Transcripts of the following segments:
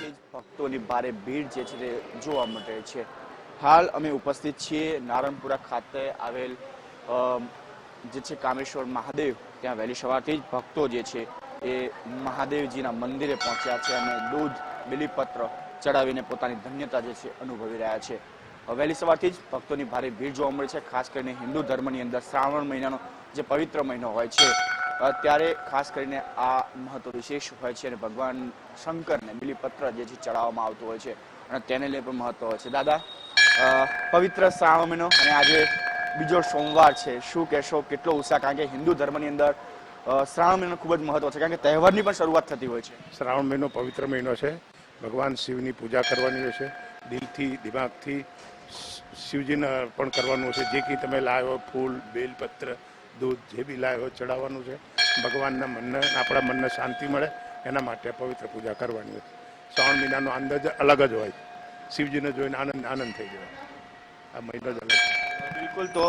સવારથી જ ભક્તોની ભારે ભીડ જે છે તે જોવા મળે છે. હાલ અમે ઉપસ્થિત છીએ નારણપુરા ખાતે આવેલ જે છે કામેશ્વર મહાદેવ. ત્યાં વહેલી સવારથી જ ભક્તો જે છે એ મહાદેવજીના મંદિરે પહોંચ્યા છે અને દૂધ બિલીપત્ર ચડાવીને પોતાની ધન્યતા જે છે અનુભવી રહ્યા છે. વહેલી સવારથી જ ભક્તોની ભારે ભીડ જોવા મળે છે. ખાસ કરીને હિન્દુ ધર્મની અંદર શ્રાવણ મહિનાનો જે પવિત્ર મહિનો હોય છે ત્યારે ખાસ કરીને આ મહત્વ વિશેષ હોય છે અને ભગવાન શંકરને બિલીપત્ર જે છે ચડાવવામાં આવતું હોય છે અને તેને લઈને પણ મહત્વ હોય છે. દાદા, પવિત્ર શ્રાવણ મહિનો અને આજે બીજો સોમવાર છે, શું કહેશો, કેટલો ઉત્સાહ? કારણ કે હિન્દુ ધર્મની અંદર શ્રાવણ મહિનો ખૂબ જ મહત્વ છે, કારણ કે તહેવારની પણ શરૂઆત થતી હોય છે. શ્રાવણ મહિનો પવિત્ર મહિનો છે. ભગવાન શિવની પૂજા કરવાની હોય છે. દિલથી દિમાગથી શિવજીને અર્પણ કરવાનું છે. જે કંઈ તમે લાવ્યો ફૂલ બેલપત્ર દૂધ જે બી લાવ્યો ચડાવવાનું છે. ભગવાનના મનને આપણા મનને શાંતિ મળે એના માટે પવિત્ર પૂજા કરવાની હોય. શ્રાવણ મહિનાનો અંદાજ અલગ જ હોય. શિવજીને જોઈને આનંદ થઈ જાય. આ મહિનો જ અલગ છે. બિલકુલ, તો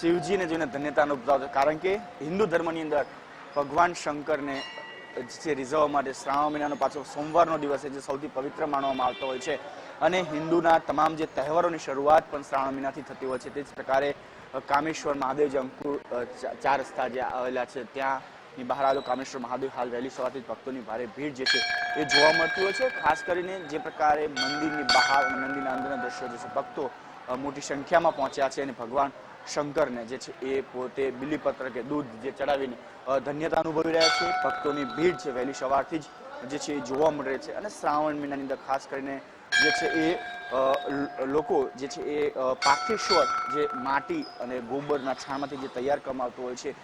શિવજીને જોઈને ધન્યતા અનુભવ, કારણ કે હિન્દુ ધર્મની અંદર ભગવાન શંકરને જે રીઝવવા માટે શ્રાવણ મહિનાનો પાછો સોમવારનો દિવસ છે જે સૌથી પવિત્ર માનવામાં આવતો હોય છે અને હિન્દુના તમામ જે તહેવારોની શરૂઆત પણ શ્રાવણ મહિનાથી થતી હોય છે. તે જ પ્રકારે કામેશ્વર મહાદેવ જે અંકુર 4 રસ્તા જે આવેલા છે ત્યાંની બહાર આવેલું કામેશ્વર મહાદેવ હાલ વહેલી સવારથી ભક્તોની ભારે ભીડ જે છે એ જોવા મળતી હોય છે. ખાસ કરીને જે પ્રકારે મંદિરની બહાર અને મંદિરના અંદરના દ્રશ્યો જે છે ભક્તો મોટી સંખ્યામાં પહોંચ્યા છે અને ભગવાન શંકરને જે છે એ પોતે બિલીપત્ર કે દૂધ જે ચડાવીને ધન્યતા અનુભવી રહ્યા છે. ભક્તોની ભીડ છે વહેલી સવારથી જ જે છે એ જોવા મળે છે અને શ્રાવણ મહિનાની અંદર ખાસ કરીને જે છે એ લોકો જે છે એ પાર્થેશ્વર જે માટી અને ગોબરના છાણમાંથી જે તૈયાર કરવામાં આવતું હોય છે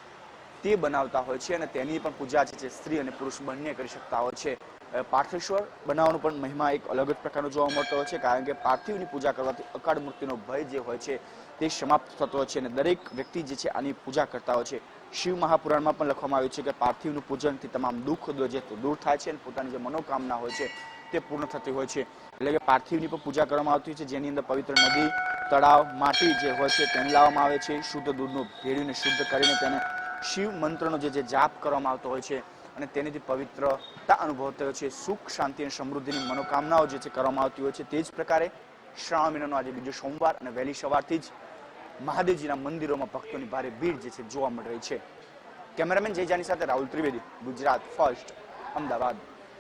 તે બનાવતા હોય છે અને તેની પણ પૂજા જે છે સ્ત્રી અને પુરુષ બંને કરી શકતા હોય છે. પાર્થેશ્વર બનાવવાનો પણ મહિમા એક અલગ જ પ્રકારનો જોવા મળતો હોય છે, કારણ કે પાર્થિવની પૂજા કરવાથી અકાળ મૃત્યુનો ભય જે હોય છે તે સમાપ્ત થતો હોય છે અને દરેક વ્યક્તિ જે છે આની પૂજા કરતા હોય છે. શિવ મહાપુરાણમાં પણ લખવામાં આવ્યું છે કે પાર્થિવનું પૂજનથી તમામ દુઃખ જે દૂર થાય છે અને પોતાની જે મનોકામના હોય છે તે પૂર્ણ થતી હોય છે. એટલે કે પાર્થિવની પણ પૂજા કરવામાં આવતી હોય છે, જેની અંદર પવિત્ર નદી, તળાવ, માટી જે હોય છે તેને લાવવામાં આવે છે. શુદ્ધ દૂધનું ભેળવીને શુદ્ધ કરીને તેને શિવ મંત્રનો જે જાપ કરવામાં આવતો હોય છે અને તેનાથી પવિત્રતા અનુભવતો હોય છે. સુખ, શાંતિ અને સમૃદ્ધિની મનોકામનાઓ જે છે કરવામાં આવતી હોય છે. તે જ પ્રકારે શ્રાવણ મહિનાનો આજે બીજો સોમવાર અને વહેલી સવારથી જ મહાદેવજીના મંદિરોમાં ભક્તોની ભારે ભીડ જે છે જોવા મળી રહી છે. કેમેરામેન જય જાની સાથે રાહુલ ત્રિવેદી, ગુજરાત ફર્સ્ટ, અમદાવાદ.